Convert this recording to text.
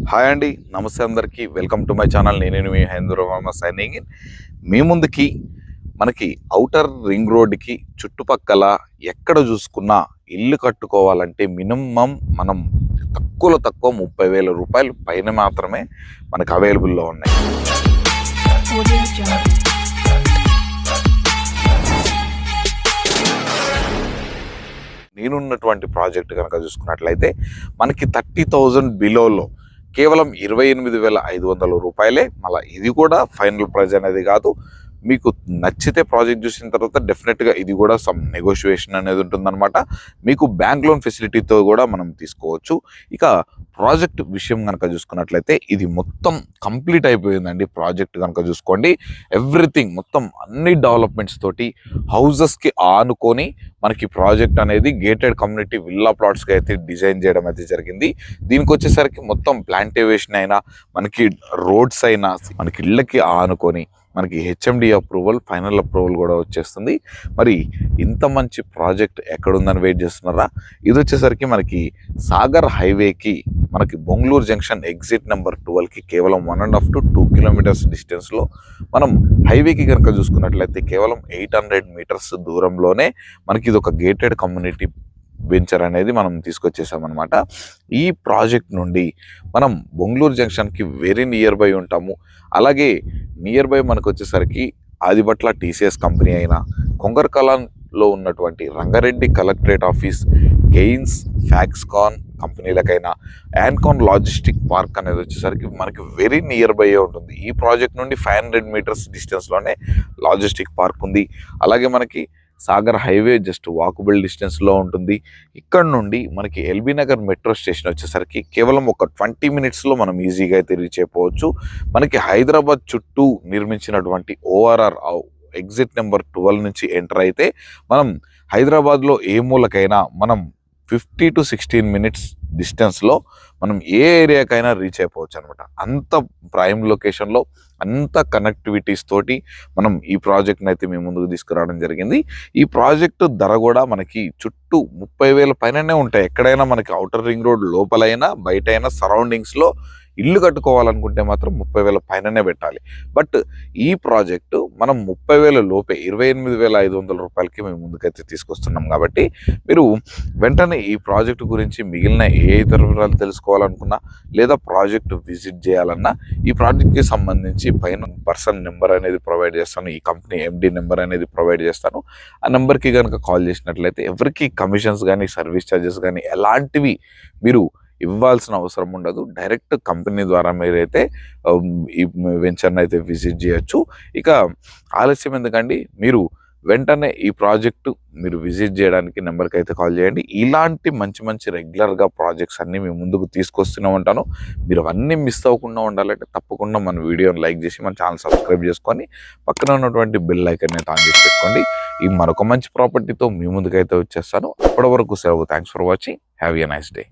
Hi అండి, నమస్తే అందరికీ. Welcome to my channel. నేను మీ హైందూరవర్మ సైనింగ్ ఇన్. మీ ముందుకి మనకి ఔటర్ రింగ్ రోడ్డుకి చుట్టుపక్కల ఎక్కడ చూసుకున్నా ఇల్లు కట్టుకోవాలంటే మినిమం మనం తక్కువలో తక్కువ 30,000 రూపాయలు పైన మాత్రమే మనకు అవైలబుల్లో ఉన్నాయి. నేనున్నటువంటి ప్రాజెక్ట్ కనుక చూసుకున్నట్లయితే మనకి 30,000 బిలోలో కేవలం 28,500 రూపాయలే. మళ్ళీ ఇది కూడా ఫైనల్ ప్రైజ్ అనేది కాదు. మీకు నచ్చితే ప్రాజెక్ట్ చూసిన తర్వాత డెఫినెట్గా ఇది కూడా సమ్ నెగోషియేషన్ అనేది ఉంటుందన్నమాట. మీకు బ్యాంక్ లోన్ ఫెసిలిటీతో కూడా మనం తీసుకోవచ్చు. ఇక ప్రాజెక్ట్ విషయం కనుక చూసుకున్నట్లయితే ఇది మొత్తం కంప్లీట్ అయిపోయిందండి. ప్రాజెక్ట్ కనుక చూసుకోండి, ఎవ్రీథింగ్ మొత్తం అన్ని డెవలప్మెంట్స్ తోటి హౌజెస్కి ఆనుకొని మనకి ప్రాజెక్ట్ అనేది గేటెడ్ కమ్యూనిటీ విల్లా ప్లాట్స్కి అయితే డిజైన్ చేయడం అయితే జరిగింది. దీనికి వచ్చేసరికి మొత్తం ప్లాంటేషన్ అయినా మనకి రోడ్స్ అయినా మనకి ఇళ్ళకి ఆనుకొని మనకి హెచ్ఎండి అప్రూవల్, ఫైనల్ అప్రూవల్ కూడా వచ్చేస్తుంది. మరి ఇంత మంచి ప్రాజెక్ట్ ఎక్కడుందని వెయిట్ చేస్తున్నారా? ఇది వచ్చేసరికి మనకి సాగర్ హైవేకి మనకి బొంగళూరు జంక్షన్ ఎగ్జిట్ నెంబర్ 12కి కేవలం 1.5 to 2 కిలోమీటర్స్ డిస్టెన్స్లో మనం హైవేకి కనుక చూసుకున్నట్లయితే కేవలం 800 మీటర్స్ దూరంలోనే మనకి ఇది ఒక గేటెడ్ కమ్యూనిటీ వెంచర్ అనేది మనం తీసుకొచ్చేసామన్నమాట. ఈ ప్రాజెక్ట్ నుండి మనం బొంగళూరు జంక్షన్కి వెరీ నియర్ బై ఉంటాము. అలాగే నియర్ బై మనకు వచ్చేసరికి ఆదిబట్ల టీసీఎస్ కంపెనీ అయినా, కొంగర్కలాన్లో ఉన్నటువంటి Rangareddy collectorate office, Kaynes, Foxconn కంపెనీలకైనా యాన్కాన్ లాజిస్టిక్ పార్క్ అనేది వచ్చేసరికి మనకి వెరీ నియర్ బై ఉంటుంది. ఈ ప్రాజెక్ట్ నుండి 500 మీటర్స్ డిస్టెన్స్లోనే లాజిస్టిక్ పార్క్ ఉంది. అలాగే మనకి సాగర్ హైవే జస్ట్ వాకబుల్ డిస్టెన్స్లో ఉంటుంది. ఇక్కడ నుండి మనకి ఎల్బీ నగర్ మెట్రో స్టేషన్ వచ్చేసరికి కేవలం ఒక 20 మినిట్స్లో మనం ఈజీగా అయితే రీచ్ అయిపోవచ్చు. మనకి హైదరాబాద్ చుట్టూ నిర్మించినటువంటి ఓఆర్ఆర్ ఎగ్జిట్ నెంబర్ 12 నుంచి ఎంటర్ అయితే మనం హైదరాబాద్లో ఏ మూలకైనా మనం 50 to 16 మినిట్స్ డిస్టెన్స్లో మనం ఏ ఏరియాకైనా రీచ్ అయిపోవచ్చు అనమాట. అంత ప్రైమ్ లొకేషన్లో అంత కనెక్టివిటీస్ తోటి మనం ఈ ప్రాజెక్ట్ని అయితే మేము ముందుకు తీసుకురావడం జరిగింది. ఈ ప్రాజెక్టు ధర కూడా మనకి చుట్టూ 30,000 పైననే ఉంటాయి. ఎక్కడైనా మనకి ఔటర్ రింగ్ రోడ్ లోపలైనా బయటైనా సరౌండింగ్స్లో ఇల్లు కట్టుకోవాలనుకుంటే మాత్రం 30,000 పైననే పెట్టాలి. బట్ ఈ ప్రాజెక్టు మనం 30,000 లోపే 28,500 రూపాయలకి మేము ముందుకైతే తీసుకొస్తున్నాం. కాబట్టి మీరు వెంటనే ఈ ప్రాజెక్టు గురించి మిగిలిన ఏ ఇతర వివరాలు తెలుసుకోవాలనుకున్నా లేదా ప్రాజెక్టు విజిట్ చేయాలన్నా ఈ ప్రాజెక్ట్కి సంబంధించి పైన పర్సన్ నెంబర్ అనేది ప్రొవైడ్ చేస్తాను. ఈ కంపెనీ ఎండి నెంబర్ అనేది ప్రొవైడ్ చేస్తాను. ఆ నెంబర్కి కనుక కాల్ చేసినట్లయితే ఎవరికి కమిషన్స్ కానీ సర్వీస్ ఛార్జెస్ కానీ ఎలాంటివి మీరు ఇవ్వాల్సిన అవసరం ఉండదు. డైరెక్ట్ కంపెనీ ద్వారా మీరైతే ఈ వెంచర్ని అయితే విజిట్ చేయొచ్చు. ఇక ఆలస్యం ఎందుకండి, మీరు వెంటనే ఈ ప్రాజెక్టు మీరు విజిట్ చేయడానికి నెంబర్కి అయితే కాల్ చేయండి. ఇలాంటి మంచి మంచి రెగ్యులర్గా ప్రాజెక్ట్స్ అన్నీ మేము ముందుకు తీసుకొస్తూనే ఉంటాను. మీరు అవన్నీ మిస్ అవ్వకుండా ఉండాలంటే తప్పకుండా మన వీడియోని లైక్ చేసి మన ఛానల్ సబ్స్క్రైబ్ చేసుకొని పక్కన ఉన్నటువంటి బెల్ ఐకాన్ని ఆన్ చేసి పెట్టుకోండి. ఈ మరొక మంచి ప్రాపర్టీతో మీ ముందుకైతే వచ్చేస్తాను. అప్పటి వరకు సెలవు. Thanks for watching. Have a nice day.